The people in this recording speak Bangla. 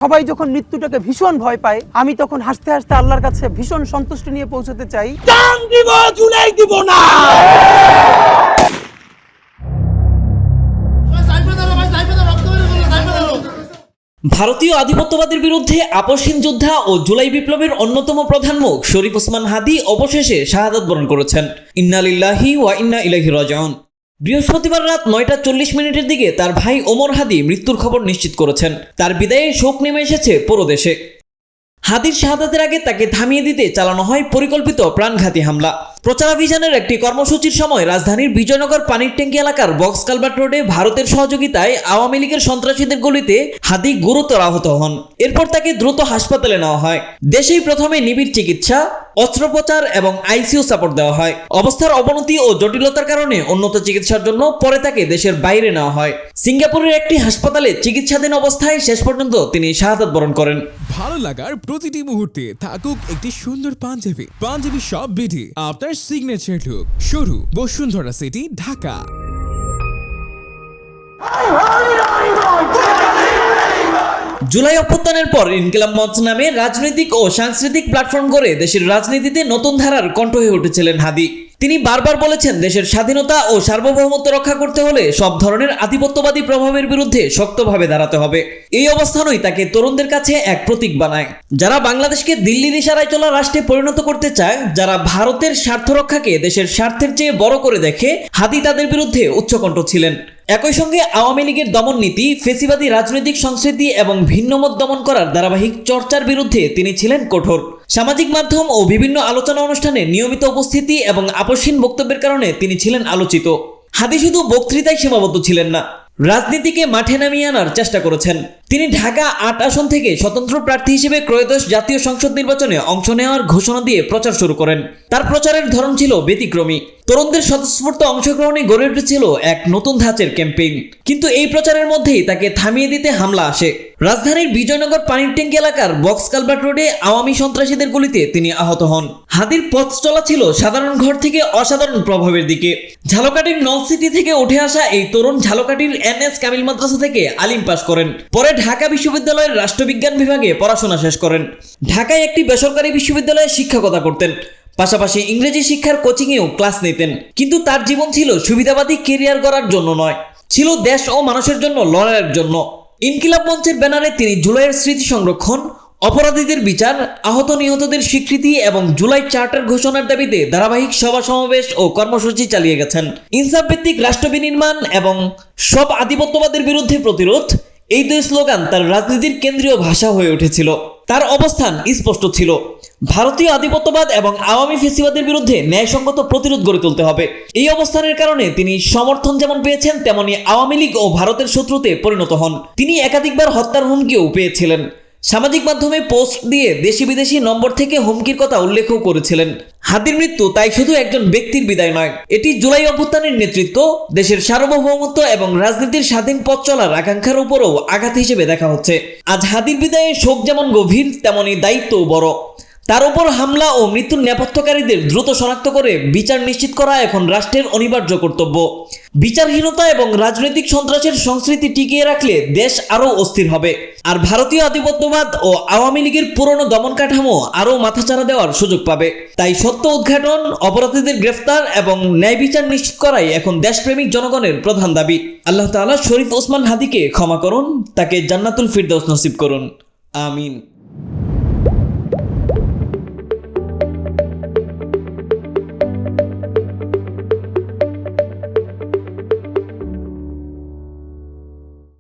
সবাই যখন মৃত্যুটাকে ভীষণ ভয় পায়, আমি তখন হাসতে হাসতে আল্লাহর কাছে ভীষণ সন্তুষ্টি নিয়ে পৌঁছতে চাই। জান দিব, জুলাই দিব না। ভারতীয় আধিপত্যবাদের বিরুদ্ধে আপসহীন যোদ্ধা ও জুলাই বিপ্লবের অন্যতম প্রধান মুখ শরীফ ওসমান হাদী অবশেষে শাহাদাত বরণ করেছেন। ইন্না লিল্লাহি ওয়া ইন্না ইলাইহি রাজিউন। বৃহস্পতিবার রাত 9:40 দিকে তার ভাই ওমর হাদী মৃত্যুর খবর নিশ্চিত করেছেন। তার বিদায়ে শোক নেমে এসেছে পুরো দেশে। হাদীর শাহাদাতের আগে তাকে থামিয়ে দিতে চালানো হয় পরিকল্পিত প্রাণঘাতী হামলা। প্রচারাভিযানের একটি কর্মসূচির সময় রাজধানীর বিজয়নগর পানির ট্যাঙ্কি এলাকার বক্স কালভার্ট রোডে ভারতের সহযোগিতায় আওয়ামী লীগের সন্ত্রাসীদের গুলিতে হাদী গুরুতর আহত হন। এরপর তাকে দ্রুত হাসপাতালে নেওয়া হয়। দেশেই প্রথমে নিবিড় চিকিৎসা, অস্ত্রোপচার এবং আইসিইউ সাপোর্ট দেওয়া হয়। অবস্থার অবনতি ও জটিলতার কারণে উন্নত চিকিৎসার জন্য পরে তাকে দেশের বাইরে নেওয়া হয়। সিঙ্গাপুরের একটি হাসপাতালে চিকিৎসাধীন অবস্থায় শেষ পর্যন্ত তিনি শাহাদাত বরণ করেন। ভালো লাগার প্রতিটি মুহূর্তে থাকুক একটি সুন্দর পাঞ্জাবি শপ বিডি, আপনার সিগনেচার লুক। শুরু বসুন্ধরা সিটি, ঢাকা। জুলাই অভ্যুত্থানের পর ইনকিলাব মঞ্চ নামে রাজনৈতিক ও সাংস্কৃতিক প্ল্যাটফর্ম গড়ে দেশের রাজনীতিতে নতুন ধারার কণ্ঠ হয়ে উঠেছিলেন হাদী। তিনি বারবার বলেছেন, দেশের স্বাধীনতা ও সার্বভৌমত্ব রক্ষা করতে হলে সব ধরনের আধিপত্যবাদী প্রভাবের বিরুদ্ধে শক্তভাবে দাঁড়াতে হবে। এই অবস্থানই তাকে তরুণদের কাছে এক প্রতীক বানায়। যারা বাংলাদেশকে দিল্লির ইশারায় চলা রাষ্ট্রে পরিণত করতে চায়, যারা ভারতের স্বার্থ রক্ষাকে দেশের স্বার্থের চেয়ে বড় করে দেখে, হাদী তাদের বিরুদ্ধে উচ্চকণ্ঠ ছিলেন। একই সঙ্গে আওয়ামী লীগের দমন নীতি, ফেসিবাদী রাজনৈতিক সংস্কৃতি এবং ভিন্নমত দমন করার ধারাবাহিক চর্চার বিরুদ্ধে তিনি ছিলেন কঠোর। সামাজিক মাধ্যম ও বিভিন্ন আলোচনা অনুষ্ঠানে নিয়মিত উপস্থিতি এবং আপসহীন বক্তব্যের কারণে তিনি ছিলেন আলোচিত। হাদী শুধু বক্তৃতায় সীমাবদ্ধ ছিলেন না, রাজনীতিকে মাঠে নামিয়ে আনার চেষ্টা করেছেন। তিনি ঢাকা 8 আসন থেকে স্বতন্ত্র প্রার্থী হিসেবে ত্রয়োদশ জাতীয় সংসদ নির্বাচনে অংশ নেওয়ার ঘোষণা দিয়ে প্রচার শুরু করেন। তার প্রচারের ধরন ছিল ব্যতিক্রমী। তরুণদের স্বতঃস্ফূর্ত অংশগ্রহণে গড়ে উঠেছিল এক নতুন ধাঁচের ক্যাম্পেইন। কিন্তু এই প্রচারের মধ্যেই তাকে থামিয়ে দিতে হামলা আসে। রাজধানীর বিজয়নগর পানির ট্যাঙ্কি এলাকার বক্স কালভার্ট রোডে আওয়ামী সন্ত্রাসীদের গুলিতে তিনি আহত হন। হাদীর পথ চলা ছিল সাধারণ ঘর থেকে অসাধারণ প্রভাবের দিকে। ঝালকাঠির নলসিটি থেকে উঠে আসা এই তরুণ ঝালকাঠির NS কামিল মাদ্রাসা থেকে আলিম পাশ করেন। পরে ঢাকা বিশ্ববিদ্যালয়ের রাষ্ট্রবিজ্ঞান বিভাগে পড়াশোনা শেষ করেন। ঢাকায় একটি বেসরকারি বিশ্ববিদ্যালয়ে শিক্ষকতা করতেন, পাশাপাশি ইংরেজি শিক্ষার কোচিংয়েও ক্লাস নিতেন। কিন্তু তার জীবন ছিল সুবিধাবাদী কেরিয়ার গড়ার জন্য নয়, ছিল দেশ ও মানুষের জন্য লড়াইয়ের জন্য। ইনকিলাব মঞ্চের ব্যানারে তিনি জুলাইয়ের স্মৃতি সংরক্ষণ, অপরাধীদের বিচার, আহত নিহতদের স্বীকৃতি এবং জুলাই চার্টার ঘোষণার দাবিতে ধারাবাহিক সভা সমাবেশ ও কর্মসূচি চালিয়ে গেছেন। ইনসাফ ভিত্তিক রাষ্ট্র বিনির্মাণ এবং সব আধিপত্যবাদের বিরুদ্ধে প্রতিরোধ, এই দুই স্লোগান তার রাজনীতির কেন্দ্রীয় ভাষা হয়ে উঠেছিল। তার অবস্থান স্পষ্ট ছিল, ভারতীয় আধিপত্যবাদ এবং আওয়ামী ফেসিবাদের বিরুদ্ধে ন্যায়সঙ্গত প্রতিরোধ গড়ে তুলতে হবে। এই অবস্থানের কারণে তিনি সমর্থন যেমন পেয়েছেন, তেমনি আওয়ামী লীগ ও ভারতের শত্রুতে পরিণত হন। তিনি একাধিকবার হত্যার হুমকিও পেয়েছিলেন। সামাজিক মাধ্যমে পোস্ট দিয়ে দেশি বিদেশি নম্বর থেকে হুমকির কথা উল্লেখও করেছিলেন। হাদীর মৃত্যু তাই শুধু একজন ব্যক্তির বিদায় নয়, এটি জুলাই অভ্যুত্থানের নেতৃত্ব, দেশের সার্বভৌমত্ব এবং রাজনীতির স্বাধীন পথ চলার আকাঙ্ক্ষার উপরও আঘাত হিসেবে দেখা হচ্ছে। আজ হাদীর বিদায়ে শোক যেমন গভীর, তেমনি দায়িত্বও বড়। তার উপর হামলা ও মৃত্যুর নেপথ্যকারীদের দ্রুত শনাক্ত করে বিচার নিশ্চিত করা এখন রাষ্ট্রের অনিবার্য কর্তব্য। বিচারহীনতা এবং রাজনৈতিক সন্ত্রাসের সংস্কৃতি টিকিয়ে রাখলে দেশ আরও অস্থির হবে, আর ভারতীয় আধিপত্যবাদ ও আওয়ামী লীগের পুরনো দমন কাঠামো আরও মাথাচাড়া দেওয়ার সুযোগ পাবে। তাই সত্য উদ্ঘাটন, অপরাধীদের গ্রেফতার এবং ন্যায় বিচার নিশ্চিত করাই এখন দেশপ্রেমিক জনগণের প্রধান দাবি। আল্লাহ তাআলা শরীফ ওসমান হাদীকে ক্ষমা করুন, তাকে জান্নাতুল ফিরদাউস নসিব করুন। আমিন।